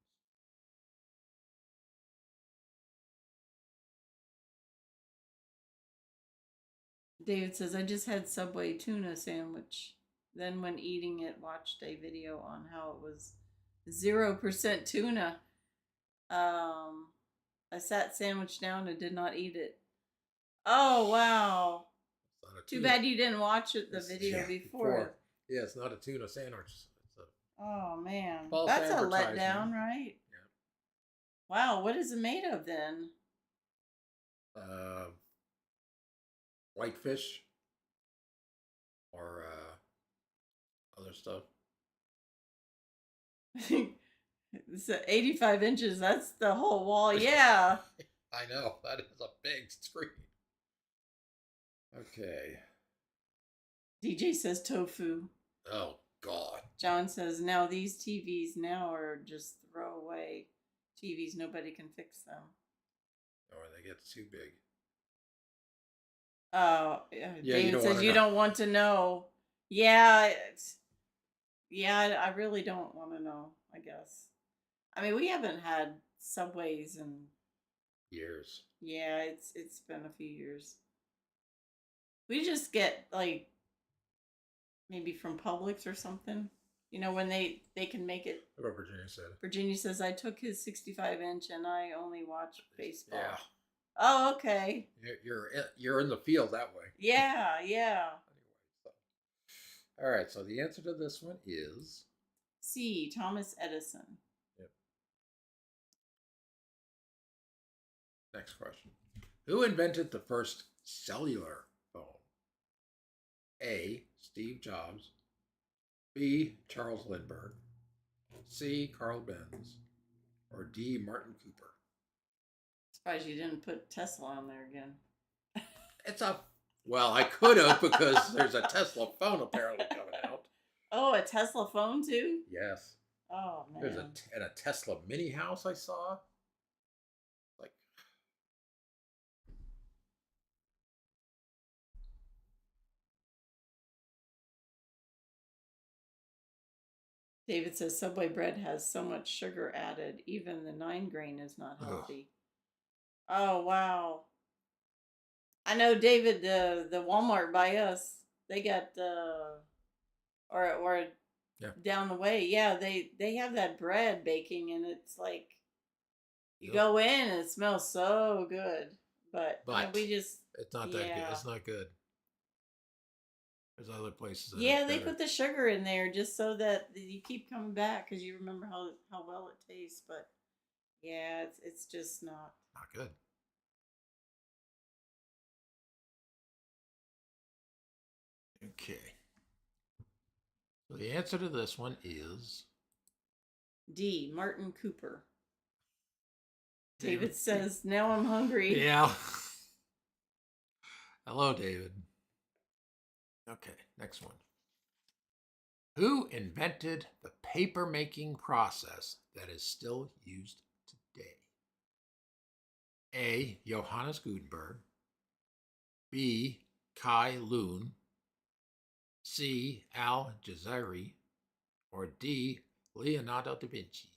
David says, I just had Subway tuna sandwich. Then, when eating it, watched a video on how it was 0% tuna. I sat sandwich down and did not eat it. Oh, wow. It's not a Too tuna. bad you didn't watch the video before. Yeah, it's not a tuna sandwich. It's a Oh, man. false That's a advertisement. letdown, right? Yeah. Wow, what is it made of then? Whitefish or other stuff. It's 85 inches. That's the whole wall. Yeah. I know. That is a big screen. Okay. DJ says tofu. Oh, God. John says, now these TVs now are just throwaway TVs. Nobody can fix them. Or they get too big. Oh, David says you know. don't want to know. Yeah, I really don't want to know, I guess. I mean, we haven't had Subways in Years. yeah, it's been a few years. We just get like maybe from Publix or something. You know, when they can make it. What Virginia said. Virginia says I took his 65-inch and I only watch baseball. Yeah. Oh, okay. You're in the field that way. Yeah. Anyway, so. All right. So the answer to this one is C. Thomas Edison. Yep. Next question. Who invented the first cellular phone? A. Steve Jobs. B. Charles Lindbergh. C. Carl Benz. Or D. Martin Cooper. Surprised you didn't put Tesla on there again. Well, I could have because there's a Tesla phone apparently coming out. Oh, a Tesla phone too? Yes. Oh man. There's a Tesla mini house I saw. Like David says Subway bread has so much sugar added, even the 9 grain is not healthy. Oh wow. I know, David. The Walmart by us, they got or yeah. down the way. Yeah, they have that bread baking, and it's like you go in and it smells so good. But we just it's not that good. It's not good. There's other places. Yeah, they put the sugar in there just so that you keep coming back because you remember how well it tastes. But yeah, it's just not good. Okay. So the answer to this one is D. Martin Cooper. David says, now I'm hungry. Yeah. Hello, David. Okay, next one. Who invented the paper making process that is still used today? A. Johannes Gutenberg. B. Kai Lun. C. Al Jazeera. Or D. Leonardo da Vinci.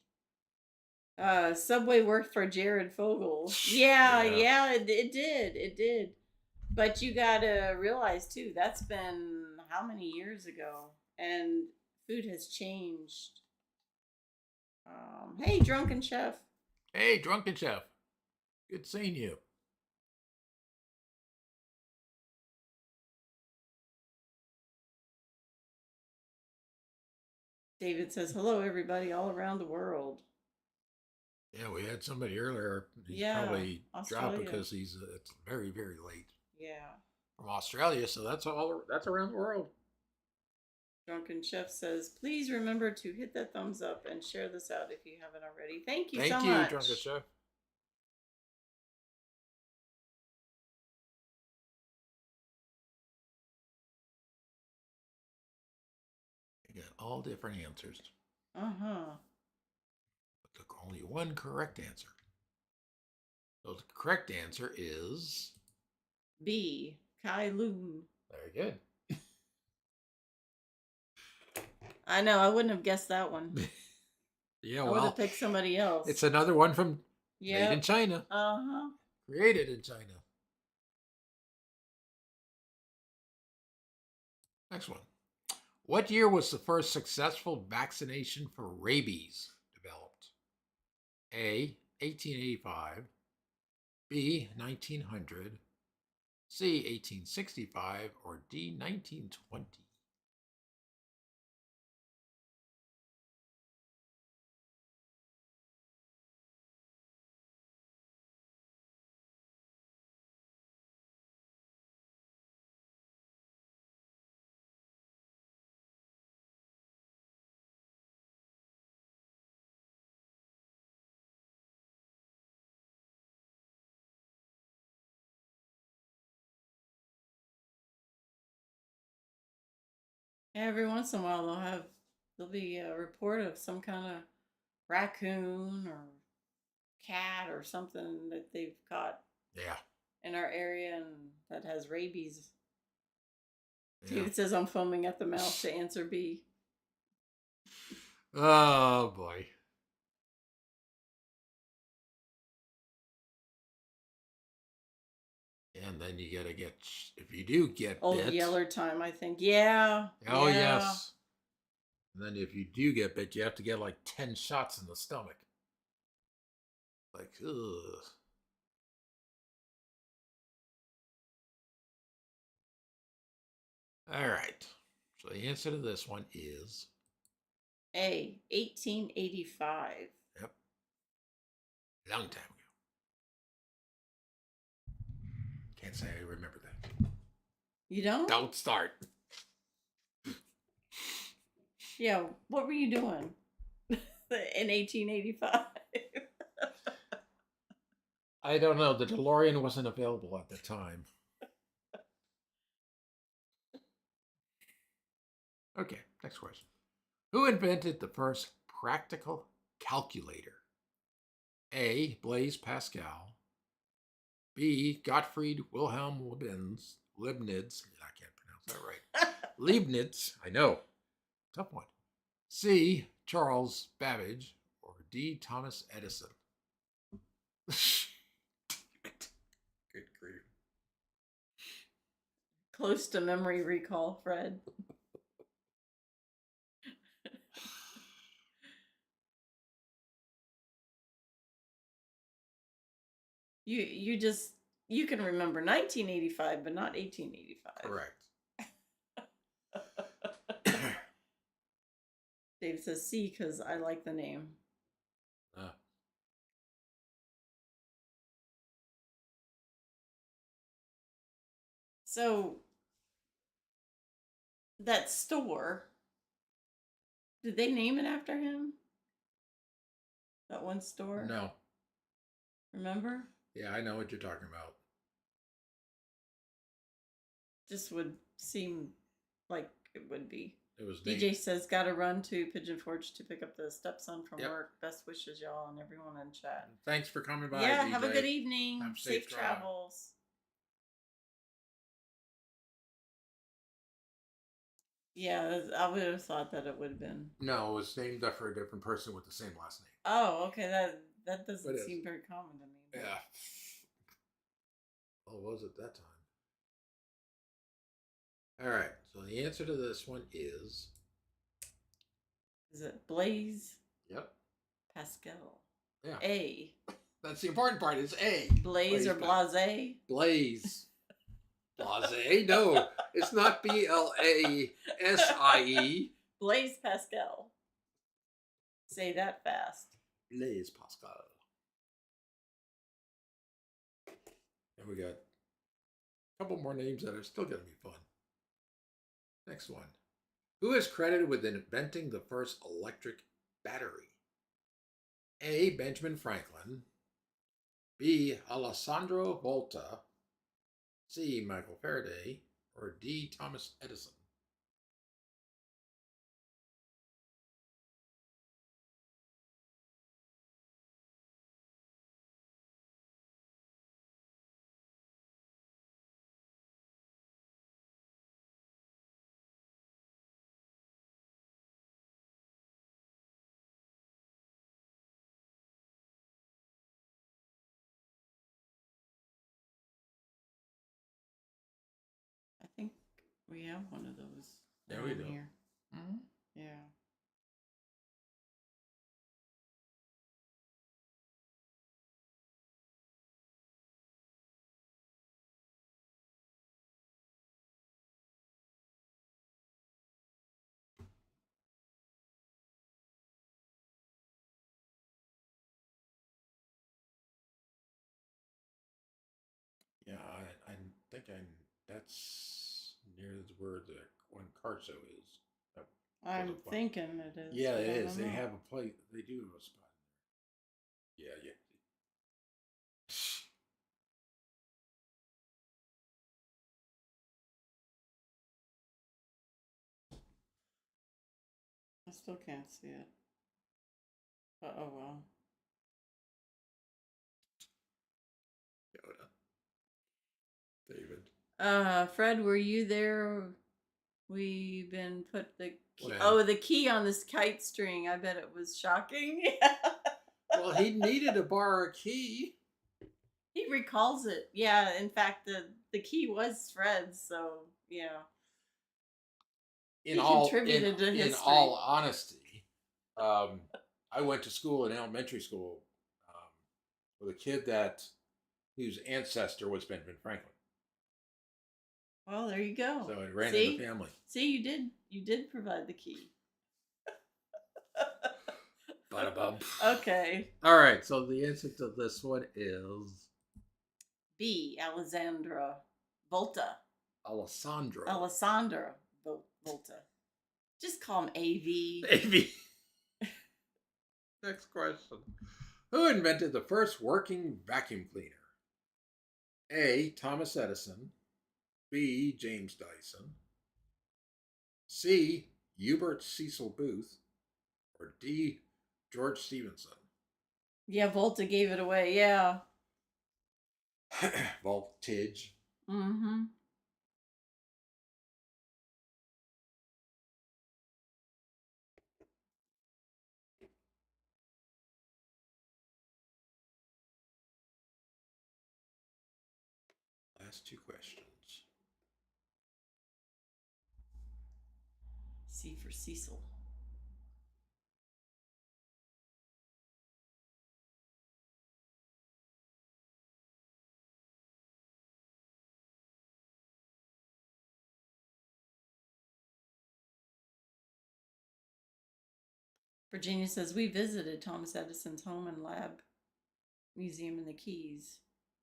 Subway worked for Jared Fogle. Yeah, it did. But you gotta realize too, that's been how many years ago, and food has changed. Hey, Drunken Chef. Hey, Drunken Chef. Good seeing you. David says, hello, everybody all around the world. Yeah, we had somebody earlier. He's probably dropped because it's very, very late. Yeah. From Australia, so that's around the world. Drunken Chef says, please remember to hit that thumbs up and share this out if you haven't already. Thank you so much. Thank you, Drunken Chef. You got all different answers. But took only one correct answer. So the correct answer is B. Kai Lun. Very good. I know, I wouldn't have guessed that one. Yeah, I would have picked somebody else. It's another one from made in China. Uh-huh. Created in China. Next one. What year was the first successful vaccination for rabies developed? A. 1885. B. 1900. C. 1865. Or D. 1920. Every once in a while, there'll be a report of some kind of raccoon or cat or something that they've caught Yeah. in our area and that has rabies. Yeah. David says I'm foaming at the mouth to answer B. Oh boy. And then you gotta get, if you do get Old bit. Yeller time, I think. Yeah. Oh, yeah. yes. And then if you do get bit, you have to get like 10 shots in the stomach. Like, ugh. All right. So the answer to this one is A. 1885. yep, long time ago. Can't say I remember that. You don't? Don't start. Yeah. What were you doing in 1885? I don't know. The DeLorean wasn't available at the time. Okay, next question. Who invented the first practical calculator? A. Blaise Pascal. B. Gottfried Wilhelm Leibniz. I can't pronounce that right. Leibniz. I know. Tough one. C. Charles Babbage. Or D. Thomas Edison. Good grief. Close to memory recall, Fred. You can remember 1985, but not 1885. Correct. Dave says C because I like the name. So that store, did they name it after him? That one store? No. Remember? Yeah, I know what you're talking about. Just would seem like it would be. It was DJ named. says, gotta run to Pigeon Forge to pick up the stepson from Yep. work. Best wishes, y'all, and everyone in chat. Thanks for coming by. Yeah, DJ. have a good evening. Have Safe drive. travels. Yeah, I would have thought that it would have been. No, it was named after a different person with the same last name. Oh, okay. That doesn't seem very common to me. But... yeah. Well, it was at that time. All right. So the answer to this one is. Is it Blaise? Yep. Pascal. Yeah. A. That's the important part. Is A. Blaise or Blase? Blaise. Blase? No, it's not Blasie. Blaise Pascal. Say that fast. Blaise Pascal. And we got a couple more names that are still going to be fun. Next one. Who is credited with inventing the first electric battery? A. Benjamin Franklin. B. Alessandro Volta. C. Michael Faraday. Or D. Thomas Edison. I think we have one of those. Yeah, we do. Here. Mm-hmm. Yeah. Yeah, I think that's near where the one car show is. That was I'm a fun. thinking it is. Yeah, but it I is. don't They know. have a place. They do have a spot. Yeah, yeah. I still can't see it. But oh well. Yoda. David. Fred, were you there? We've been put the key, When? the key on this kite string. I bet it was shocking. Well, he needed to borrow a key. He recalls it. Yeah, in fact, the key was Fred's. So yeah, In he all contributed to in history. all honesty, I went to school in elementary school with a kid whose ancestor was Benjamin Franklin. Well, there you go. So it ran in the family. See, you did provide the key. Bada-bum. Okay. All right. So the answer to this one is B. Alessandra Volta. Alessandra Volta. Just call him AV. AV. Next question. Who invented the first working vacuum cleaner? A. Thomas Edison. B. James Dyson. C. Hubert Cecil Booth. Or D. George Stephenson. Yeah, Volta gave it away. Yeah. Voltage. Mm-hmm. Last two questions. C for Cecil. Virginia says we visited Thomas Edison's home and lab museum in the Keys.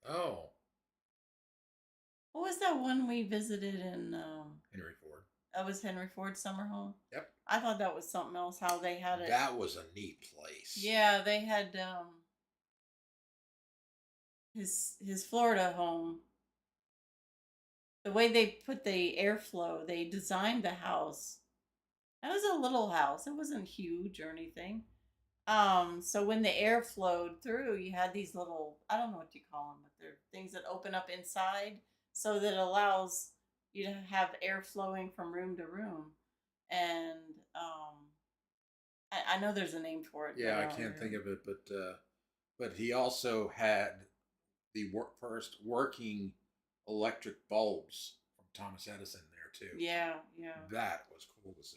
Oh. What was that one we visited in? Henry Ford. That was Henry Ford's summer home? Yep. I thought that was something else, how they had it. That was a neat place. Yeah, they had his Florida home. The way they put the airflow, they designed the house. It was a little house. It wasn't huge or anything. So when the air flowed through, you had these little, I don't know what you call them, but they're things that open up inside so that allows you to have air flowing from room to room. And I know there's a name for it. Yeah, I can't think of it, but he also had the first working electric bulbs from Thomas Edison there too. Yeah, yeah. That was cool to see.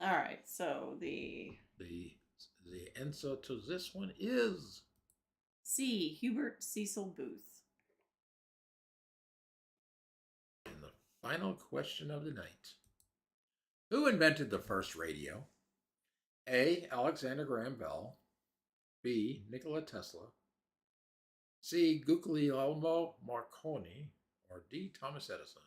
All right, so the answer to this one is C. Hubert Cecil Booth. And the final question of the night. Who invented the first radio? A. Alexander Graham Bell. B. Nikola Tesla. C. Guglielmo Marconi. Or D. Thomas Edison.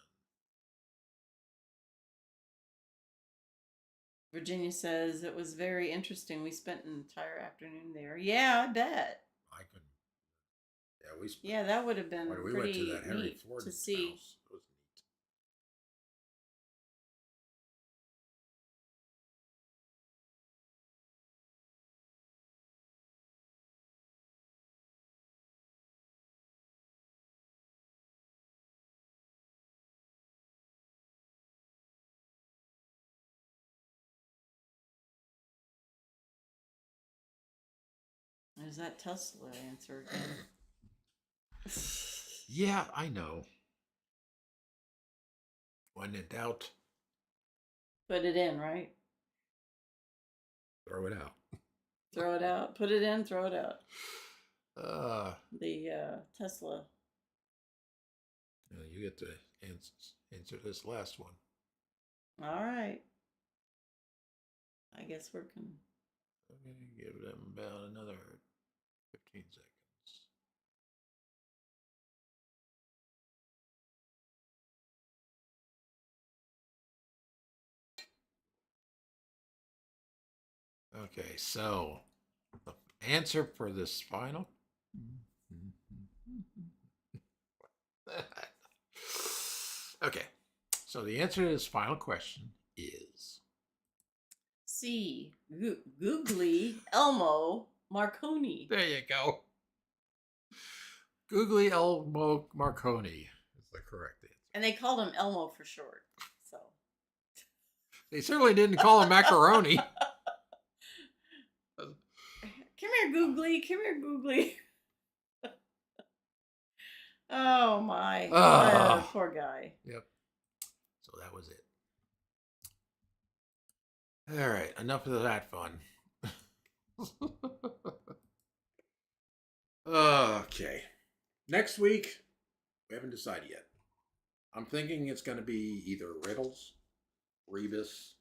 Virginia says it was very interesting. We spent an entire afternoon there. Yeah, I bet. I could. Yeah, we. Yeah, that would have been we pretty went to that Henry neat Ford to see. house. It was There's that Tesla answer again. Yeah, I know. When in doubt, Put it in, right? throw it out. Throw it out. Put it in, throw it out. Uh, The Tesla. you get to answer this last one. All right. I guess we're con. I'm going to give them about another 15 seconds. Okay, so the answer for this final. Okay, so the answer to this final question is C. Googly Elmo Marconi. there you go. Googly Elmo Marconi is the correct answer. And they called him Elmo for short. So They certainly didn't call him macaroni. come here, Googly. Come here, Googly. Oh my. Poor guy. Yep. So that was it. All right, enough of that fun. Okay. Next week, we haven't decided yet. I'm thinking it's going to be either riddles, rebus,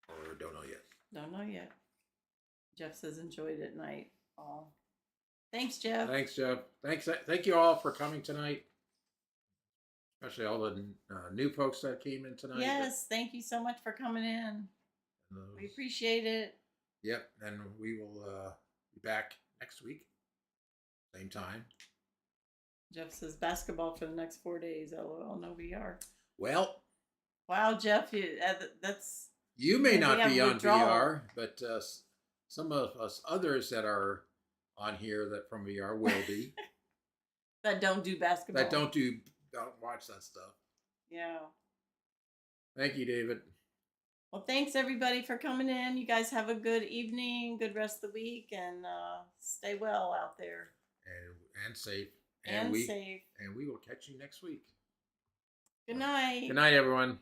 or don't know yet. Don't know yet. Jeff says enjoyed it night. Oh. Thanks, Jeff. Thanks, Jeff. Thank you all for coming tonight. Especially all the new folks that came in tonight. Yes, thank you so much for coming in. We appreciate it. Yep, and we will be back next week, same time. Jeff says basketball for the next 4 days. LOL, no VR. Well, wow, Jeff, that's you may not be on withdrawal. VR, but some of us others that are on here that from VR will be. That don't do basketball. Don't watch that stuff. Yeah. Thank you, David. Well, thanks everybody for coming in. You guys have a good evening, good rest of the week, and stay well out there. And safe. And safe. And we will catch you next week. Good night. Good night, everyone.